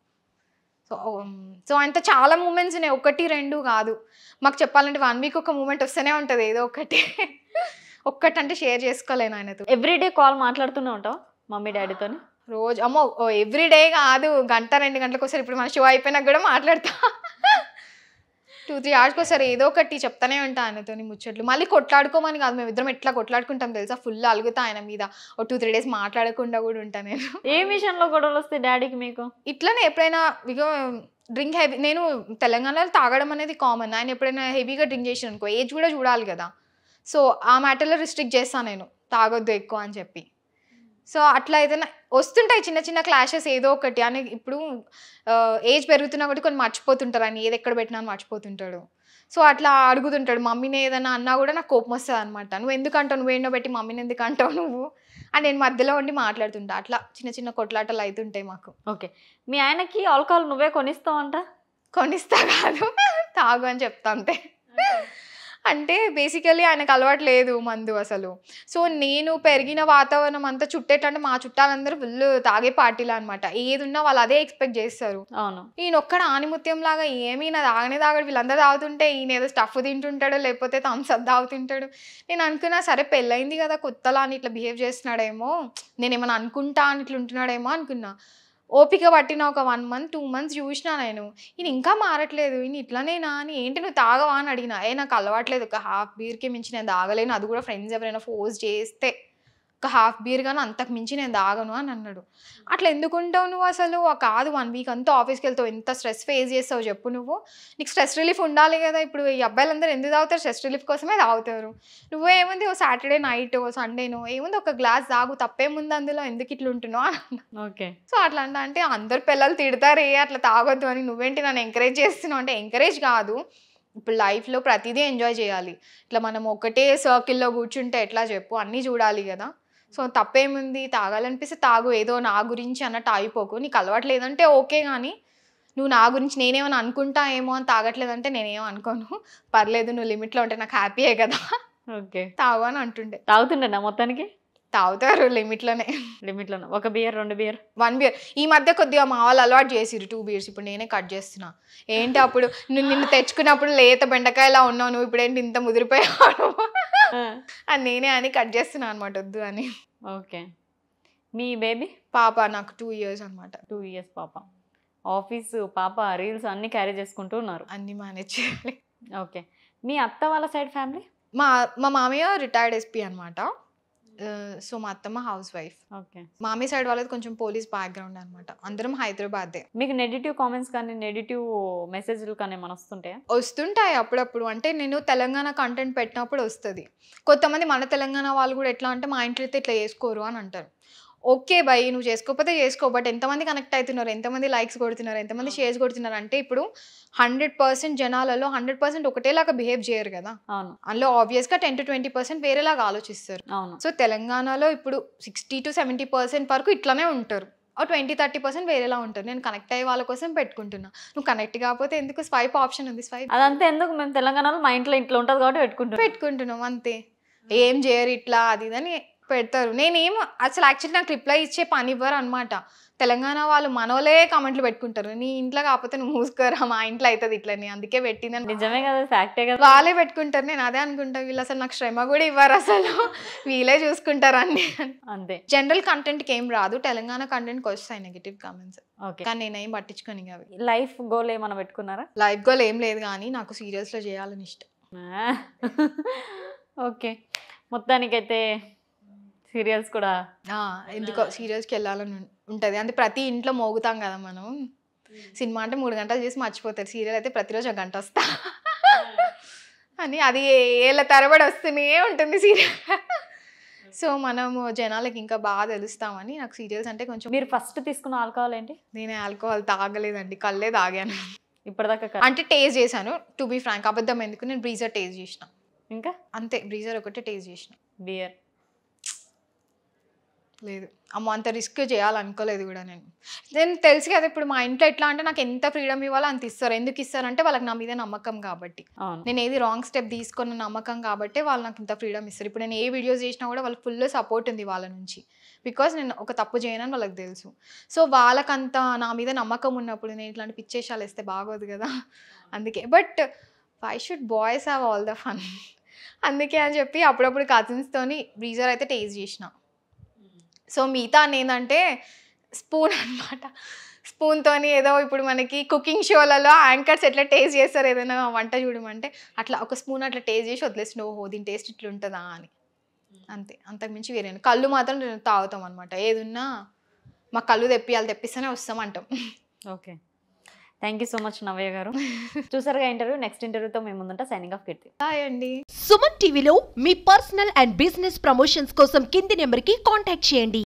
సో ఆయనతో చాలా మూమెంట్స్ ఉన్నాయి, 1 2 కాదు. మాకు చెప్పాలంటే 1 week ఒక మూమెంట్ వస్తూనే ఉంటుంది ఏదో ఒకటి. ఒక్కటంటే షేర్ చేసుకోలేను ఆయనతో. ఎవ్రీడే కాల్ మాట్లాడుతూనే ఉంటావు మమ్మీ డాడీతో? రోజు అమ్మో ఎవ్రీడే కాదు, 1-2 గంటలకు ఒకసారి. ఇప్పుడు మన షో అయిపోయినాక కూడా మాట్లాడతా. 2-3 hours ఒకసారి ఏదో ఒకటి చెప్తానే ఉంటా ఆయనతో ముచ్చట్లు. మళ్ళీ కొట్లాడుకోమని కాదు, మేము ఇద్దరం ఎట్లా కొట్లాడుకుంటాం తెలుసా, ఫుల్ అలుగుతా ఆయన మీద. 2-3 days మాట్లాడకుండా కూడా ఉంటా నేను. ఏ విషయంలో గొడవలు వస్తాయి డాడీకి మీకు? ఇట్లనే ఎప్పుడైనా ఇగో డ్రింక్ హెవీ, నేను తెలంగాణలో తాగడం అనేది కామన్. ఆయన ఎప్పుడైనా హెవీగా డ్రింక్ చేసిన అనుకో, ఏజ్ కూడా చూడాలి కదా. సో ఆ మ్యాటర్లో రిస్ట్రిక్ట్ చేస్తాను నేను, తాగొద్దు ఎక్కువ అని చెప్పి. సో అట్లా ఏదైనా వస్తుంటాయి చిన్న చిన్న క్లాషెస్ ఏదో ఒకటి అని. ఇప్పుడు ఏజ్ పెరుగుతున్నా ఒకటి కొన్ని మర్చిపోతుంటారు, అని ఏది ఎక్కడ పెట్టినా అని మర్చిపోతుంటాడు. సో అట్లా అడుగుతుంటాడు. మమ్మీని ఏదైనా అన్నా కూడా నాకు కోపం వస్తుంది అనమాట. నువ్వు ఎందుకు అంటావు, నువ్వేండో పెట్టి మమ్మీని ఎందుకు అంటావు నువ్వు అని నేను మధ్యలో ఉండి మాట్లాడుతుంటా. అట్లా చిన్న చిన్న కొట్లాటలు అవుతుంటాయి మాకు. ఓకే, మీ ఆయనకి ఆల్కహాల్ నువ్వే కొనిస్తావంట? కొనిస్తా కాదు, తాగు అని చెప్తా అంతే. అంటే బేసికలీ ఆయనకు అలవాటు లేదు మందు అసలు. సో నేను పెరిగిన వాతావరణం అంతా చుట్టేటంటే మా చుట్టాలందరూ ఫుల్ తాగే పార్టీలు అనమాట. ఏది ఉన్నా వాళ్ళు అదే ఎక్స్పెక్ట్ చేస్తారు. అవును, ఈయన ఒక్కడ ఆనిముత్యం లాగా ఏమీ నా తాగనే తాగడు, వీళ్ళందరూ తాగుతుంటే ఈయన ఏదో స్టఫ్ తింటుంటాడు, లేకపోతే థమ్స్అప్ తాగుతుంటాడు. నేను అనుకున్నా సరే పెళ్ళయింది కదా కొత్తలా అని ఇట్లా బిహేవ్ చేస్తున్నాడేమో, నేను ఏమైనా అనుకుంటా అని ఇట్లా ఉంటున్నాడేమో అనుకున్నా. ఓపిక పట్టిన ఒక 1 month 2 months చూసినా నేను, ఈయన ఇంకా మారట్లేదు, ఈయన ఇట్లానేనా అని. ఏంటి నువ్వు తాగవా అని అడిగినా, నాకు అలవాట్లేదు, ఒక 1/2 beer మించి నేను తాగలేను, అది కూడా ఫ్రెండ్స్ ఎవరైనా ఫోర్స్ చేస్తే ఒక 1/2 beer కానీ అంతకు మించి నేను తాగను అని అన్నాడు. అట్లా ఎందుకుంటావు నువ్వు అసలు? కాదు 1 week అంతా ఆఫీస్కి వెళ్తావు, ఎంత స్ట్రెస్ ఫేస్ చేస్తావు చెప్పు నువ్వు, నీకు స్ట్రెస్ రిలీఫ్ ఉండాలి కదా. ఇప్పుడు ఈ అబ్బాయిలందరూ ఎందుకు తాగుతారు? స్ట్రెస్ రిలీఫ్ కోసమే తాగుతారు. నువ్వు ఏముంది, ఓ సాటర్డే నైట్ ఓ సండేనో ఏముంది, ఒక గ్లాస్ తాగు, తప్పేముంది అందులో, ఎందుకు ఇట్లా ఉంటున్నావు అని. ఓకే. సో అట్లా అంటే అందరు పిల్లలు తిడతారే అట్లా తాగొద్దు అని, నువ్వేంటి నన్ను ఎంకరేజ్ చేస్తున్నావు అంటే, ఎంకరేజ్ కాదు, ఇప్పుడు లైఫ్లో ప్రతిదీ ఎంజాయ్ చేయాలి. ఇట్లా మనం ఒకటే సర్కిల్లో కూర్చుంటే ఎట్లా చెప్పు, అన్నీ చూడాలి కదా. సో తప్పేముంది, తాగాలనిపిస్తే తాగు, ఏదో నా గురించి అన్నట్టు ఆగిపోకు. నీకు అలవాటు లేదంటే ఓకే, కానీ నువ్వు నా గురించి నేనేమన్నా అనుకుంటా ఏమో అని తాగట్లేదంటే నేనేమో అనుకోను, పర్లేదు, నువ్వు లిమిట్లో ఉంటే నాకు హ్యాపీయే కదా. ఓకే, తాగు అని అంటుండే. తాగుతుండే మొత్తానికి? తాగుతారు లిమిట్లోనే. 1 beer 2 beer 1 beer. ఈ మధ్య కొద్దిగా మా వాళ్ళు అలవాటు చేసిరు 2 beers. ఇప్పుడు నేనే కట్ చేస్తున్నా. ఏంటి అప్పుడు నిన్ను తెచ్చుకున్నప్పుడు లేత బెండకాయలా ఉన్నావు, నువ్వు ఇప్పుడేంటి ఇంత ముదిరిపోయావు అని నేనే అని కట్ చేస్తున్నా అనమాట, వద్దు అని. ఓకే. మీ బేబీ పాప నాకు 2 years అనమాట. 2 years పాప. ఆఫీసు పాప రీల్స్ అన్నీ క్యారీ చేసుకుంటూ ఉన్నారు, అన్నీ మేనేజ్ చేయాలి. ఓకే. మీ అత్త వాళ్ళ సైడ్ ఫ్యామిలీ? మా మామయ్య రిటైర్డ్ ఎస్పీ అనమాట. సో మా అత్తమ్మ హౌస్ వైఫ్. ఓకే. మామీ సైడ్ వాళ్ళది కొంచెం పోలీస్ బ్యాక్గ్రౌండ్ అనమాట. అందరం హైదరాబాదే. మీకు నెగిటివ్ కామెంట్స్ కానీ నెగిటివ్ మెసేజ్లు కానీ ఏమైనా వస్తుంటాయా? వస్తుంటాయి అప్పుడప్పుడు. అంటే నేను తెలంగాణ కంటెంట్ పెట్టినప్పుడు వస్తుంది. కొంతమంది మన తెలంగాణ వాళ్ళు కూడా ఎట్లా అంటే, మా ఇంట్లో అయితే ఇట్లా చేసుకోరు అని అంటారు. ఓకే బై, నువ్వు చేసుకోకపోతే చేసుకో, బట్ ఎంతమంది కనెక్ట్ అవుతున్నారు, ఎంతమంది లైక్స్ కొడుతున్నారు, ఎంతమంది షేర్స్ కొడుతున్నారు అంటే, ఇప్పుడు 100% జనాలలో 100% ఒకటేలాగా బిహేవ్ చేయరు కదా. అవును. అందులో ఆబ్వియస్గా 10-20% వేరేలాగా ఆలోచిస్తారు. అవును. సో తెలంగాణలో ఇప్పుడు 60-70% వరకు ఇట్లానే ఉంటారు, 20-30% వేరేలా ఉంటారు. నేను కనెక్ట్ అయ్యే వాళ్ళ కోసం పెట్టుకుంటున్నా. నువ్వు కనెక్ట్ కాకపోతే ఎందుకు, స్వైప్ ఆప్షన్ ఉంది, స్వైప్. అదంతా ఎందుకు, మేము తెలంగాణలో మా ఇంట్లో ఉంటుంది కాబట్టి పెట్టుకుంటున్నాం అంతే. ఏం చేయరు ఇట్లా అది ఇదని పెడతారు. నేనేం అసలు యాక్చువల్లీ నాకు రిప్లై ఇచ్చే పని ఇవ్వరు అనమాట. తెలంగాణ వాళ్ళు మనోలే కామెంట్లు పెట్టుకుంటారు, నీ ఇంట్లో కాకపోతే నువ్వు మూసుకోరా, మా ఇంట్లో అవుతుంది ఇట్లని, అందుకే పెట్టిందని. నిజమే కదా, ఫ్యాక్టే కదా. వాళ్ళే పెట్టుకుంటారు. నేను అదే అనుకుంటా, వీళ్ళు అసలు నాకు శ్రమ కూడా ఇవ్వరు, అసలు వీళ్ళే చూసుకుంటారు అన్ని. అంతే. జనరల్ కంటెంట్కి ఏం రాదు, తెలంగాణ కంటెంట్కి వస్తాయి నెగిటివ్ కామెంట్స్. ఓకే. కానీ నేనేం పట్టించుకొని అవి. లైఫ్ గోల్ ఏమైనా పెట్టుకున్నారా? లైఫ్ గోల్ ఏం లేదు, కానీ నాకు సీరియల్స్లో చేయాలని ఇష్టం. ఓకే. మొత్తానికైతే సీరియల్స్ కూడా ఎందుకో సీరియల్స్కి వెళ్ళాలని ఉంటుంది. అంటే ప్రతి ఇంట్లో మోగుతాం కదా మనం. సినిమా అంటే 3 గంటలు చేసి మర్చిపోతారు, సీరియల్ అయితే ప్రతిరోజు 1 గంట వస్తా. అని అది ఏళ్ళ తరబడి వస్తూనే ఉంటుంది సీరియల్. సో మనము జనాలకి ఇంకా బాగా తెలుస్తామని నాకు సీరియల్స్ అంటే కొంచెం. మీరు ఫస్ట్ తీసుకున్న ఆల్కహాల్ ఏంటి? నేను ఆల్కహాల్ తాగలేదండి, కళ్ళే తాగాను. ఇప్పటిదాకా అంటే టేస్ట్ చేశాను, టు బీ ఫ్రాంక్ అబద్ధం ఎందుకు, నేను బ్రీజర్ టేస్ట్ చేసిన, ఇంకా అంతే. బ్రీజర్ ఒకటే టేస్ట్ చేసిన. బియర్ లేదు అమ్మ, అంత రిస్క్ చేయాలనుకోలేదు కూడా నేను తెలుసు కదా ఇప్పుడు మా ఇంట్లో ఎట్లా అంటే నాకు ఎంత ఫ్రీడమ్ ఇవ్వాలో అంత ఇస్తారు. ఎందుకు ఇస్తారంటే వాళ్ళకి నా మీద నమ్మకం కాబట్టి. నేను ఏది రాంగ్ స్టెప్ తీసుకున్న నమ్మకం కాబట్టి వాళ్ళు నాకు ఇంత ఫ్రీడమ్ ఇస్తారు. ఇప్పుడు నేను ఏ వీడియోస్ చేసినా కూడా వాళ్ళకి ఫుల్ సపోర్ట్ ఉంది వాళ్ళ నుంచి, బికాస్ నేను ఒక తప్పు చేయనని వాళ్ళకి తెలుసు. సో వాళ్ళకంత నా మీద నమ్మకం ఉన్నప్పుడు నేను ఇట్లాంటి పిచ్చేషాలు వేస్తే బాగోదు కదా, అందుకే. But why should boys have all the fun, అందుకే అని చెప్పి అప్పుడప్పుడు కజిన్స్తోని బ్రీజర్ అయితే టేస్ట్ చేసిన. సో మిగతా ఏంటంటే స్పూన్ అనమాట. స్పూన్తోని ఏదో ఇప్పుడు మనకి కుకింగ్ షోలలో యాంకర్స్ ఎట్లా టేస్ట్ చేస్తారు ఏదైనా వంట చూడమంటే, అట్లా ఒక స్పూన్ అట్లా టేస్ట్ చేసి వదిలేసిన, ఓహో దీని టేస్ట్ ఇట్లా ఉంటుందా అని, అంతే. అంతకుమించి వేరే కళ్ళు మాత్రం తాగుతాం అనమాట. ఏదున్నా మా కళ్ళు తెప్పిస్తేనే వస్తామంటాం. Okay, thank you so much Navya garu. చూసారుగా ఇంటర్వ్యూ. నెక్స్ట్ ఇంటర్వ్యూతో మేము ముందుంటా. Signing off Keerthi. హాయ్ అండి. సుమన్ టీవీలో మీ పర్సనల్ అండ్ బిజినెస్ ప్రమోషన్స్ కోసం కింది నెంబర్కి కాంటాక్ట్ చేయండి.